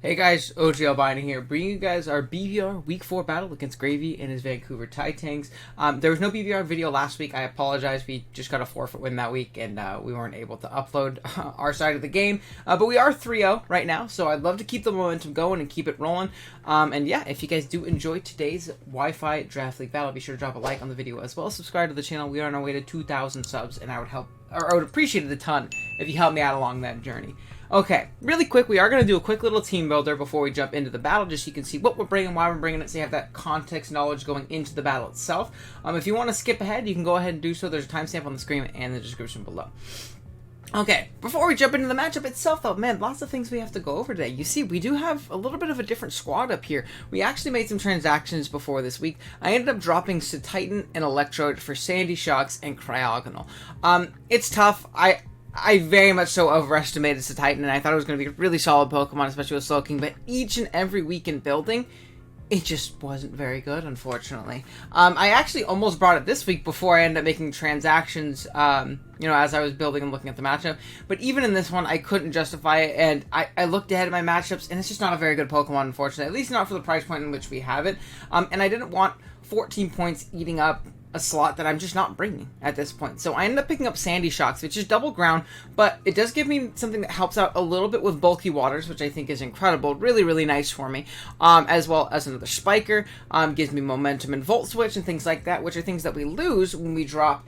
Hey guys, OG Albino here, bringing you guys our BBR Week 4 battle against Gravy and his Vancouver Titans. There was no BBR video last week. I apologize. We just got a forfeit win that week, and we weren't able to upload our side of the game. But we are 3-0 right now, so I'd love to keep the momentum going and keep it rolling. And yeah, if you guys do enjoy today's Wi-Fi Draft League battle, be sure to drop a like on the video as well as subscribe to the channel. We are on our way to 2,000 subs, and I would appreciate it a ton if you help me out along that journey. Okay, really quick, we are going to do a quick little team builder before we jump into the battle, just so you can see what we're bringing, why we're bringing it, so you have that context knowledge going into the battle itself. If you want to skip ahead, you can go ahead and do so. There's a timestamp on the screen and the description below. Okay, before we jump into the matchup itself, though, man, lots of things we have to go over today. You see, we do have a little bit of a different squad up here. We actually made some transactions before this week. I ended up dropping Titan and Electrode for Sandy Shocks and Cryogonal. It's tough. I very much so overestimated Titan, and I thought it was going to be a really solid Pokemon, especially with Slowking, but each and every week in building, it just wasn't very good, unfortunately. I actually almost brought it this week before I ended up making transactions, as I was building and looking at the matchup. But even in this one, I couldn't justify it, and I looked ahead at my matchups, and it's just not a very good Pokemon, unfortunately. At least not for the price point in which we have it. And I didn't want 14 points eating up a slot that I'm just not bringing at this point. So I ended up picking up Sandy Shocks, which is double ground, but it does give me something that helps out a little bit with bulky waters, which I think is incredible. Really, really nice for me. As well as another Spiker, gives me momentum and Volt Switch and things like that, which are things that we lose when we drop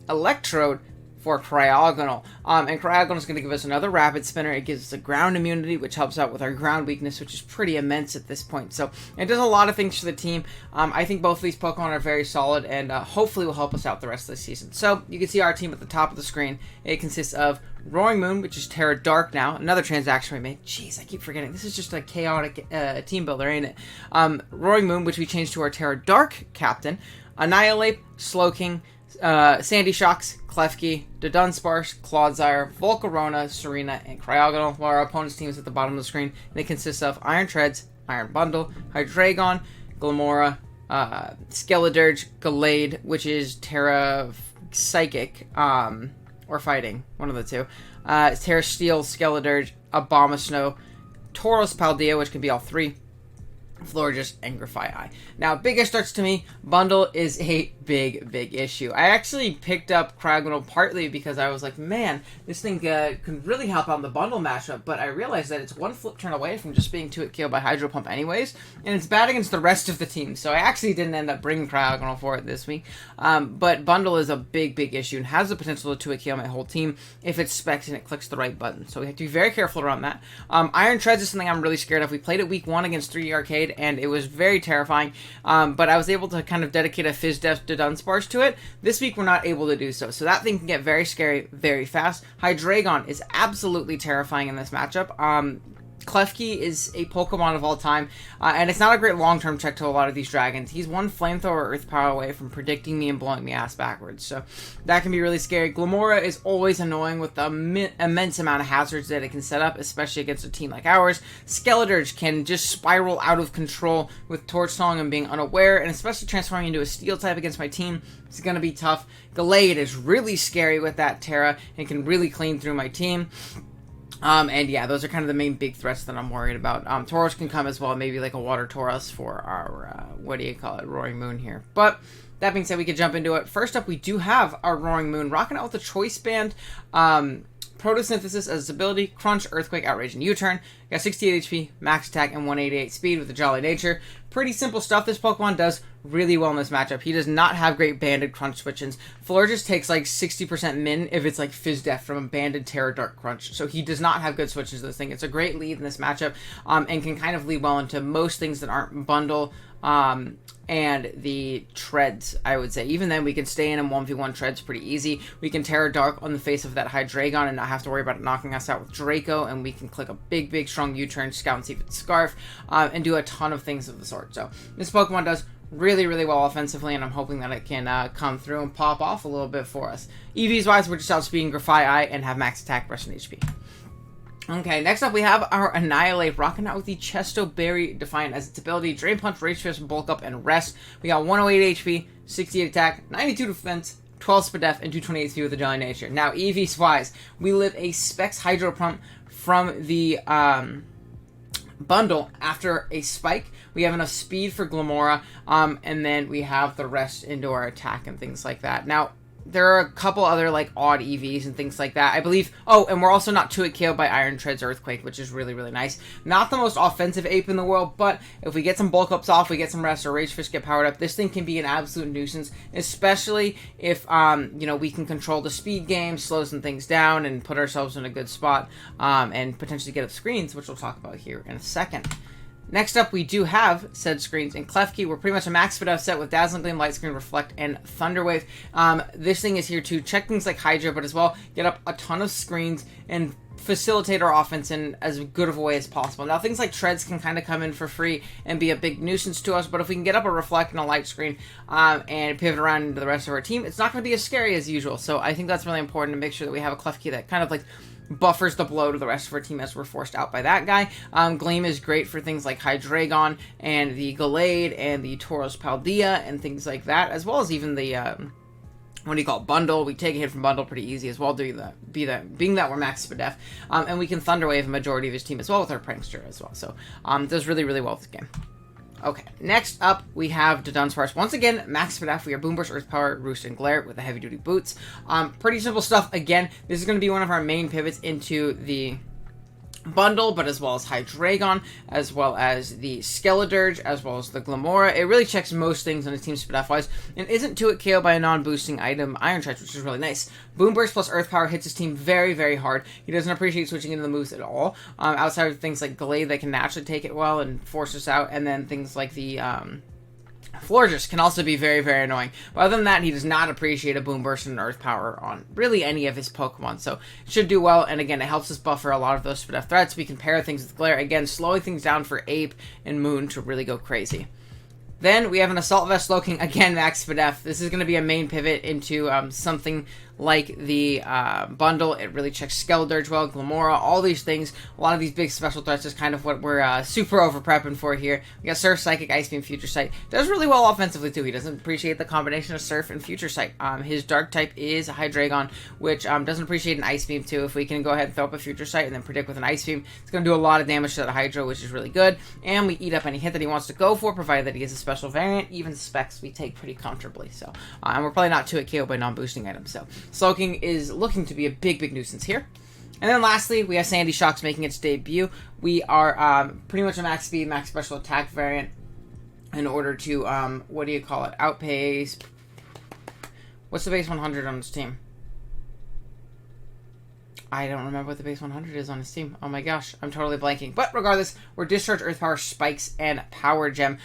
Electrode for Cryogonal. And Cryogonal is going to give us another Rapid Spinner. It gives us a ground immunity, which helps out with our ground weakness, which is pretty immense at this point. So it does a lot of things for the team. I think both of these Pokemon are very solid, and hopefully will help us out the rest of the season. So you can see our team at the top of the screen. It consists of Roaring Moon, which is Terra Dark now. Another transaction we made. Jeez, I keep forgetting. This is just a chaotic team builder, ain't it? Roaring Moon, which we changed to our Terra Dark captain. Annihilate, Slowking, Sandy Shocks, Klefki, Dunsparce, Clodsire, Volcarona, Serena, and Cryogonal, while our opponent's team is at the bottom of the screen, and it consists of Iron Treads, Iron Bundle, Hydreigon, Glamora, Skeledirge, Gallade, which is Terra Psychic, or Fighting, one of the two, Terra Steel, Skeledirge, Abomasnow, Tauros Paldea, which can be all three, Florges, and Grafaiai. Now, biggest starts to me, Bundle is a big issue. I actually picked up Cryogonal partly because I was like, man, this thing can really help out in the Bundle matchup, but I realized that it's one flip turn away from just being 2-hit KO by Hydro Pump anyways, and it's bad against the rest of the team, so I actually didn't end up bringing Cryogonal for it this week. But Bundle is a big issue and has the potential to 2-hit KO my whole team if it's specs and it clicks the right button, so we have to be very careful around that. Iron Treads is something I'm really scared of. We played it week 1 against 3D Arcade, and it was very terrifying, but I was able to kind of dedicate a Fizz Def to Dunsparce to it. This week we're not able to do so, so that thing can get very scary very fast. Hydreigon is absolutely terrifying in this matchup. Klefki is a Pokemon of all time, and it's not a great long-term check to a lot of these dragons. He's one Flamethrower Earth Power away from predicting me and blowing me ass backwards, so that can be really scary. Glamora is always annoying with the immense amount of hazards that it can set up, especially against a team like ours. Skeledirge can just spiral out of control with Torch Song and being unaware, and especially transforming into a Steel type against my team. It's going to be tough. Gallade is really scary with that Terra and can really clean through my team. And yeah, those are kind of the main big threats that I'm worried about. Tauros can come as well, maybe like a Water Tauros for our, Roaring Moon here. But that being said, we could jump into it. First up, we do have our Roaring Moon, rocking out with the Choice Band, Photosynthesis as its ability, Crunch, Earthquake, Outrage, and U-Turn. Got 68 HP, max attack, and 188 speed with a Jolly Nature. Pretty simple stuff. This Pokemon does really well in this matchup. He does not have great banded Crunch switches. Florges takes like 60% min if it's like Fizz Def from a banded Terra Dark Crunch. So he does not have good switches to this thing. It's a great lead in this matchup, and can kind of lead well into most things that aren't Bundle, and the Treads, I would say. Even then, we can stay in 1v1 Treads pretty easy. We can Terra Dark on the face of that Hydreigon and not have to worry about it knocking us out with Draco, and we can click a big strong U-turn, Scout and see if it's Scarf, and do a ton of things of the sort. So this Pokemon does really well offensively, and I'm hoping that it can come through and pop off a little bit for us. EVs wise, we're just outspeeding Grafaiai and have max attack, rest, and HP. Okay, next up we have our Annihilate, rocking out with the Chesto Berry Defiant as its ability, Drain Punch, Rage Fist, Bulk Up, and Rest. We got 108 HP, 68 attack, 92 defense, 12 speed def, and 228 speed with a Jolly Nature. Now, EVs wise, we live a Specs Hydro Pump from the bundle after a spike. We have enough speed for Glamora, and then we have the rest into our attack and things like that. Now, there are a couple other, like, odd EVs and things like that, I believe. Oh, and we're also not 2-hit KO'd by Iron Tread's Earthquake, which is really, really nice. Not the most offensive ape in the world, but if we get some bulk ups off, we get some rest, or Rage Fish get powered up, this thing can be an absolute nuisance, especially if, you know, we can control the speed game, slow some things down, and put ourselves in a good spot, and potentially get up screens, which we'll talk about here in a second. Next up, we do have said screens in Klefki. We're pretty much a max speed set with Dazzling Gleam, Light Screen, Reflect, and Thunderwave. This thing is here to check things like Hydra, but as well get up a ton of screens and facilitate our offense in as good of a way as possible. Now, things like Treads can kind of come in for free and be a big nuisance to us, but if we can get up a Reflect and a Light Screen and pivot around into the rest of our team, it's not going to be as scary as usual. So I think that's really important to make sure that we have a Klefki that kind of like buffers the blow to the rest of our team as we're forced out by that guy. Gleam is great for things like Hydreigon and the Gallade and the Tauros Paldea and things like that, as well as even the what do you call it, Bundle. We take a hit from Bundle pretty easy as well, being that we're max Spadef. And we can Thunderwave a majority of his team as well with our Prankster as well. So it does really, really well with this game. Okay, next up, we have the Dunsparce. Once again, max Spadef. We are Boomburst, Earth Power, Roost, and Glare with the heavy-duty boots. Pretty simple stuff. Again, this is going to be one of our main pivots into the bundle, but as well as Hydreigon, as well as the Skeledirge, as well as the Glamora. It really checks most things on his team Spadef-wise, and isn't 2-hit KO by a non-boosting item, Iron Treads, which is really nice. Boomburst plus Earth Power hits his team very, very hard. He doesn't appreciate switching into the moves at all, outside of things like Gallade that can naturally take it well and force us out, and then things like the Florges can also be very, very annoying. But other than that, he does not appreciate a Boomburst and Earth Power on really any of his Pokemon. So it should do well. And again, it helps us buffer a lot of those Spadef threats. We can pair things with Glare. Again, slowing things down for Ape and Moon to really go crazy. Then we have an Assault Vest Slowking, again, max Spadef. This is going to be a main pivot into something like the bundle. It really checks Skeledirge well, Glamora, all these things. A lot of these big special threats is kind of what we're super over prepping for here. We got Surf, Psychic, Ice Beam, Future Sight. Does really well offensively too. He doesn't appreciate the combination of Surf and Future Sight. His Dark type is Hydreigon, which doesn't appreciate an Ice Beam too. If we can go ahead and throw up a Future Sight and then predict with an Ice Beam, it's going to do a lot of damage to that Hydro, which is really good. And we eat up any hit that he wants to go for, provided that he has a special variant. Even Specs we take pretty comfortably. So, and we're probably not 2-hit KO by non-boosting items. So, Slowking is looking to be a big, big nuisance here. And then lastly, we have Sandy Shocks making its debut. We are pretty much a max speed, max special attack variant in order to, what do you call it, outpace... What's the base 100 on this team? I don't remember what the base 100 is on his team. Oh my gosh, I'm totally blanking. But regardless, we're Discharge, Earth Power, Spikes, and Power Gem.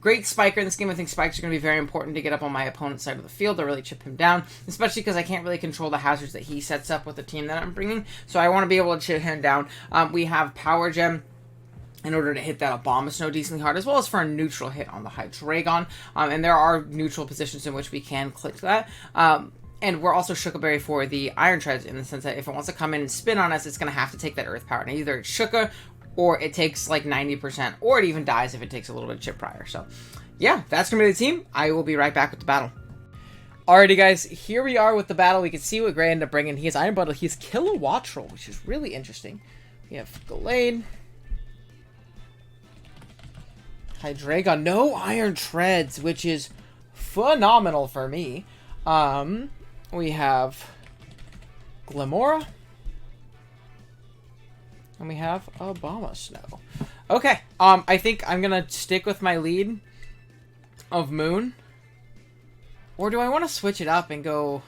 Great Spiker in this game. I think Spikes are going to be very important to get up on my opponent's side of the field to really chip him down, especially because I can't really control the hazards that he sets up with the team that I'm bringing. So I want to be able to chip him down. We have Power Gem in order to hit that Abomasnow decently hard, as well as for a neutral hit on the Hydreigon. And there are neutral positions in which we can click that. And we're also Shuka for the Iron Treads in the sense that if it wants to come in and spin on us, it's going to have to take that Earth Power. And either it's Shuka, or it takes like 90%, or it even dies if it takes a little bit of chip prior. So, yeah, that's going to be the team. I will be right back with the battle. Alrighty, guys, here we are with the battle. We can see what Gray ended up bringing. He has Iron Bundle. He has Kilowattrel, which is really interesting. We have Gallade. Hydreigon. No Iron Treads, which is phenomenal for me. We have Glamora. And we have Abomasnow. Okay, I think I'm gonna stick with my lead of Moon. Or do I want to switch it up and go...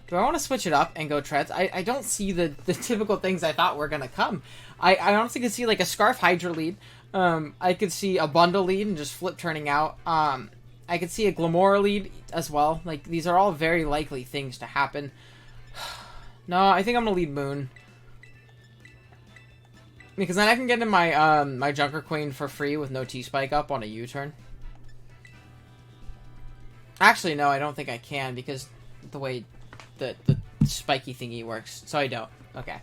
Do I want to switch it up and go Treads? I don't see the typical things I thought were gonna come. I honestly could see like a Scarf Hydra lead. I could see a Bundle lead and just flip turning out. I could see a Glamora lead as well. Like, these are all very likely things to happen. No, I think I'm gonna lead Moon. Because then I can get in my my Junker Queen for free with no T-Spike up on a U-turn. Actually, no, I don't think I can because the way the spiky thingy works. So I don't. Okay.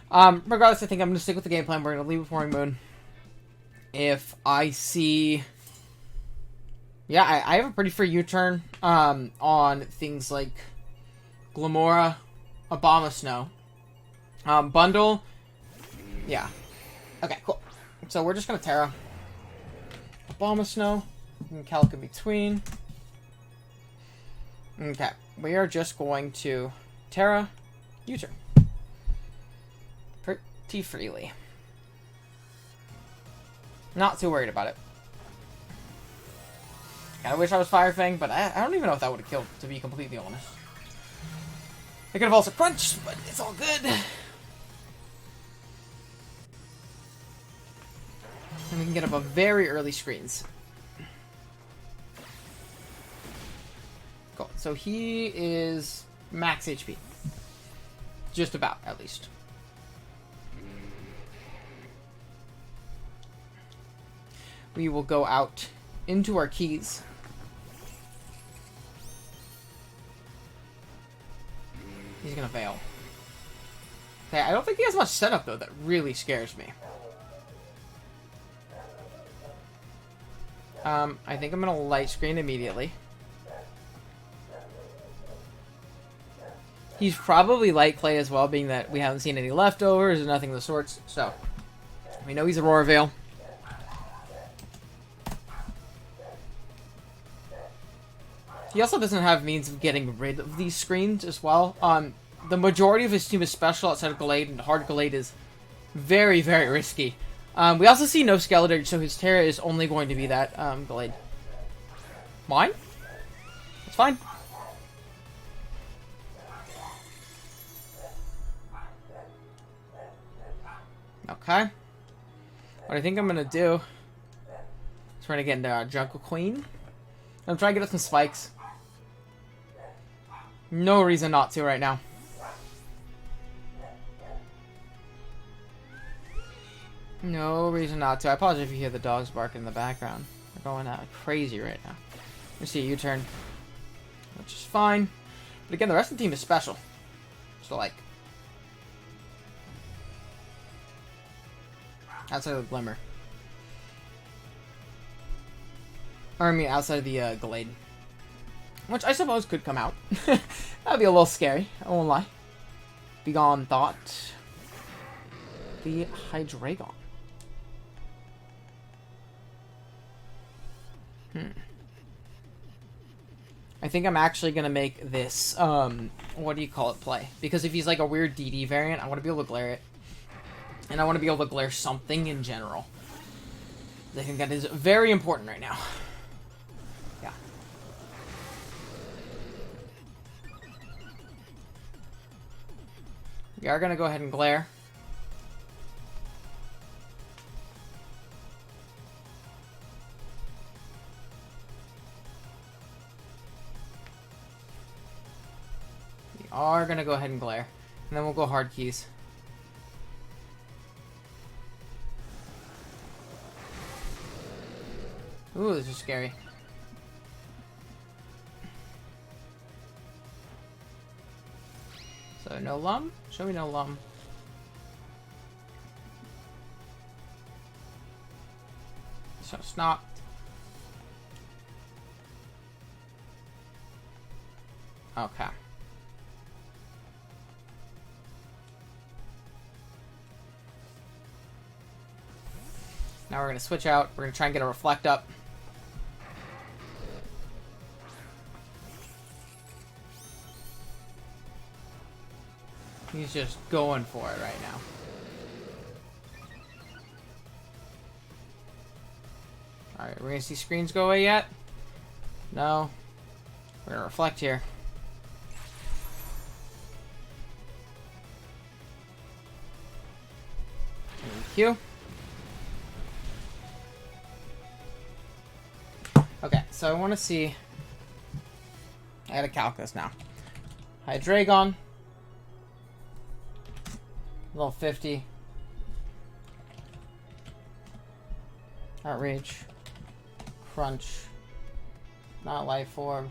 Regardless, I think I'm gonna stick with the game plan. We're gonna leave with Pouring Moon. If I see... Yeah, I have a pretty free U-turn on things like Glamora, Abomasnow. Bundle, Yeah. Okay, cool. So we're just gonna Terra. Abomasnow. And Calc in between. Okay. We are just going to Terra. U-turn. Pretty freely. Not too worried about it. I wish I was Fire Fang, but I don't even know if that would have killed, to be completely honest. I could have also crunched, but it's all good. And we can get up a very early screens. Cool. So he is max HP. Just about, at least. We will go out into our keys. He's gonna fail. Okay, I don't think he has much setup, though. That really scares me. I think I'm gonna light screen immediately. He's probably light clay as well, being that we haven't seen any leftovers and nothing of the sorts. So, we know he's Aurora Veil. He also doesn't have means of getting rid of these screens as well. The majority of his team is special outside of Gallade, and hard Gallade is very, very risky. We also see no Skeletor, so his Terra is only going to be that Gallade. Mine? It's fine. Okay. What I think I'm going to do is try to get into Jungle Queen. I'm trying to get us some spikes. No reason not to right now. No reason not to. I apologize if you hear the dogs barking in the background. They're going crazy right now. We see a U-turn, which is fine. But again, the rest of the team is special. So, like, outside of the Glimmer. Or, I mean, outside of the Gallade. Which I suppose could come out. That'd be a little scary, I won't lie. Begone Thought. The Hydreigon. I think I'm actually going to make this, what do you call it, play. Because if he's like a weird DD variant, I want to be able to glare it. And I want to be able to glare something in general. I think that is very important right now. Yeah. We are going to go ahead and glare. Are gonna go ahead and glare, and then we'll go hard keys. Ooh, this is scary. So no lum? Show me no lum. So snot. Okay. Now we're going to switch out. We're going to try and get a reflect up. He's just going for it right now. Alright, we're going to see screens go away yet? No. We're going to reflect here. Thank you. Okay, so I want to see... I gotta calculus now. Hydreigon. Level 50. Outrage. Crunch. Not Life Orb.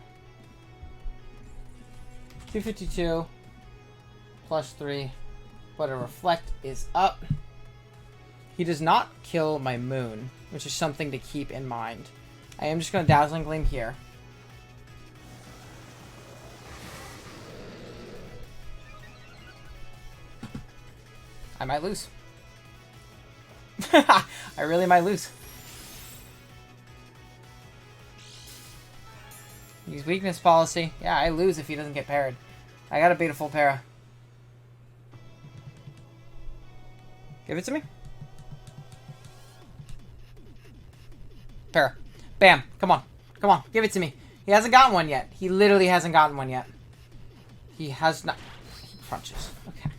252. Plus 3. But a Reflect is up. He does not kill my Moon, which is something to keep in mind. I am just going to Dazzling Gleam here. I might lose. I really might lose. Use weakness policy. Yeah, I lose if he doesn't get parried. I gotta beat a full para. Give it to me. Para. Bam. Come on. Come on. Give it to me. He hasn't gotten one yet. He literally hasn't gotten one yet. He has not. He crunches. Okay.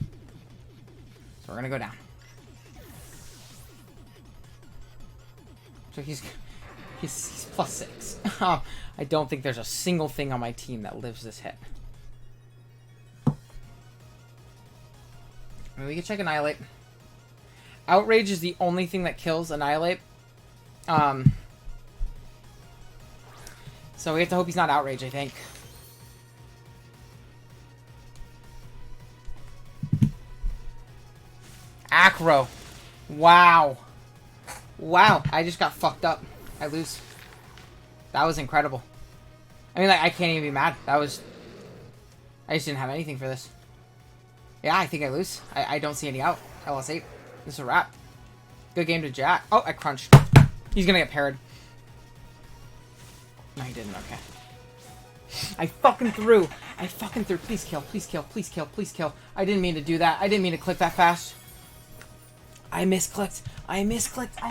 So we're gonna go down. So he's +6. I don't think there's a single thing on my team that lives this hit. I mean, we can check Annihilate. Outrage is the only thing that kills Annihilate. So we have to hope he's not Outrage, I think. Acro. Wow. Wow. I just got fucked up. I lose. That was incredible. I mean, like, I can't even be mad. That was... I just didn't have anything for this. Yeah, I think I lose. I don't see any out. I lost 8. This is a wrap. Good game to Jack. Oh, I crunched. He's gonna get parried. No, he didn't. Okay. I fucking threw. Please kill. Please kill. Please kill. Please kill. I didn't mean to do that. I didn't mean to click that fast. I misclicked. I misclicked.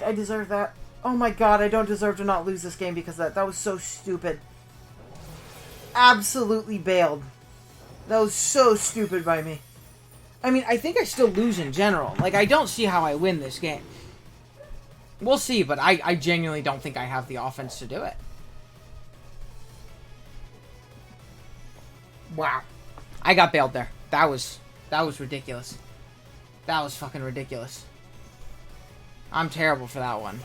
I deserve that. Oh my god, I don't deserve to not lose this game because of that. That was so stupid. Absolutely bailed. That was so stupid by me. I mean, I think I still lose in general. Like, I don't see how I win this game. We'll see, but I genuinely don't think I have the offense to do it. Wow. I got bailed there. That was ridiculous. That was fucking ridiculous. I'm terrible for that one.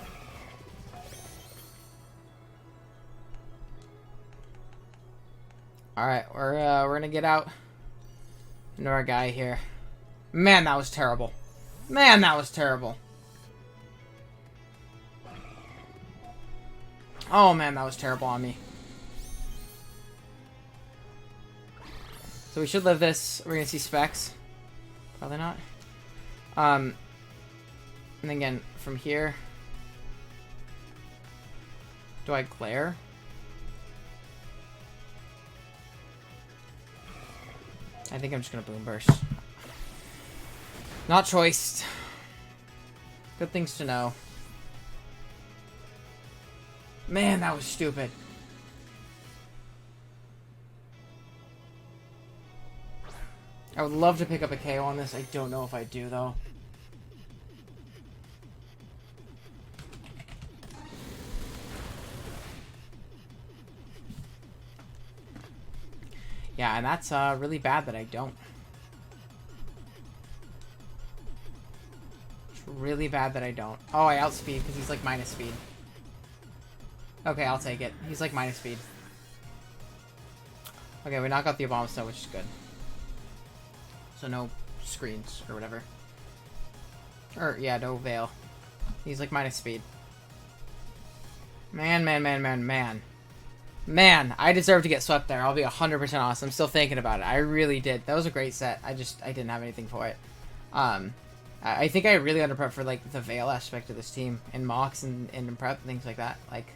Alright, we're gonna get out into our guy here. Man, that was terrible. Man, that was terrible. Oh man, that was terrible on me. So we should live this. We're gonna see specs. Probably not. And again, from here, do I glare? I think I'm just gonna boom burst. Not choiced. Good things to know. Man, that was stupid. I would love to pick up a KO on this. I don't know if I do, though. Yeah, and that's really bad that I don't. It's really bad that I don't. Oh, I outspeed because he's like minus speed. Okay, I'll take it. He's like minus speed. Okay, we knock out the Abomasnow, which is good. So no screens or whatever. Or, yeah, no veil. He's like minus speed. Man. Man, I deserve to get swept there. I'll be 100% honest. I'm still thinking about it. I really did. That was a great set. I didn't have anything for it. I think I really underprepped for, like, the veil aspect of this team. And mocks and prep, things like that. Like,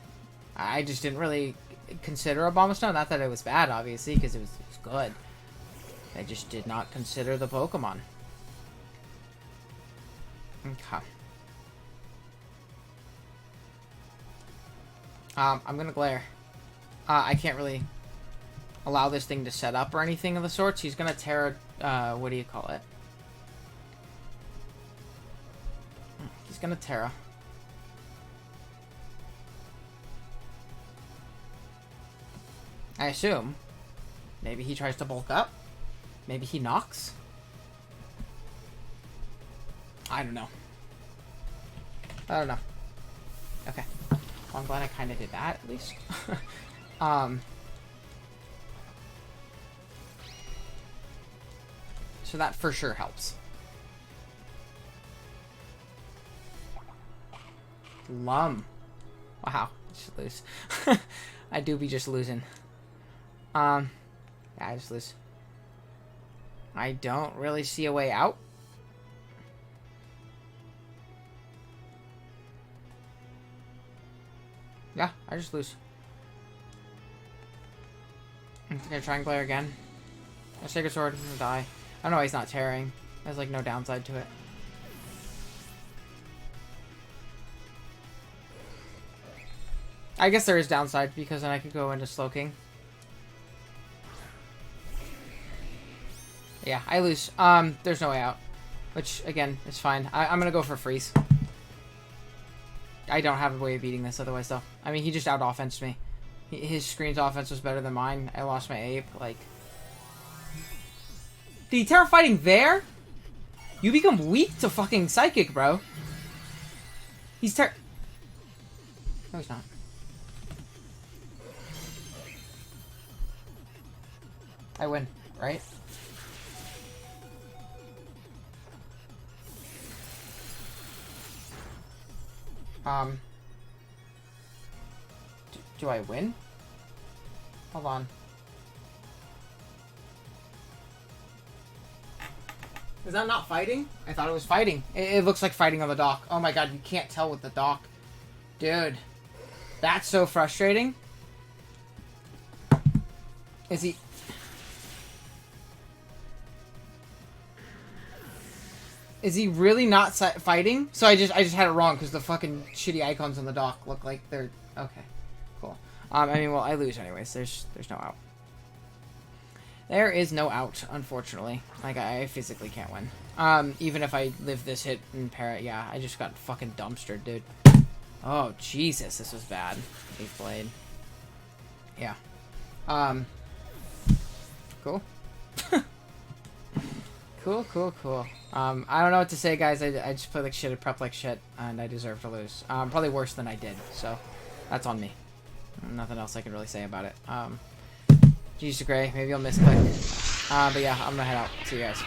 I just didn't really consider Abomasnow. Not that it was bad, obviously, because it was good. I just did not consider the Pokemon. Okay. I'm gonna glare. I can't really allow this thing to set up or anything of the sorts. He's gonna tear, what do you call it? He's gonna Terra. I assume. Maybe he tries to bulk up. Maybe he knocks. I don't know. Okay. Well, I'm glad I kind of did that, at least. So that for sure helps. Wow. I should lose. I do be just losing. Yeah, I just lose. I don't really see a way out. Yeah, I just lose. I'm gonna try and glare again. I Sacred Sword, I'm gonna die. I don't know why he's not tearing. There's like no downside to it. I guess there is downside because then I could go into Slowking. Yeah, I lose. There's no way out. Which, again, is fine. I'm gonna go for freeze. I don't have a way of beating this otherwise, though. I mean, he just out-offensed me. His screen's offense was better than mine. I lost my ape, like... Did he Terra Fighting there? You become weak to fucking Psychic, bro. He's No, he's not. I win, right? Do I win? Hold on. Is that not fighting? I thought it was fighting. It looks like fighting on the dock. Oh my god, you can't tell with the dock. Dude. That's so frustrating. Is he... Is he really not fighting? So I just had it wrong because the fucking shitty icons on the dock look like they're... Okay. Cool. I mean, well, I lose anyways. There's no out. There is no out, unfortunately. Like, I physically can't win. Even if I live this hit and parrot, yeah, I just got fucking dumpstered, dude. Oh, Jesus, this was bad. Eighth Blade. Yeah. Cool. Cool. I don't know what to say, guys. I just played like shit, I prep like shit, and I deserve to lose. Probably worse than I did, so that's on me. Nothing else I can really say about it. GG's to Gray. Maybe I'll misclick. But yeah, I'm gonna head out. See you guys.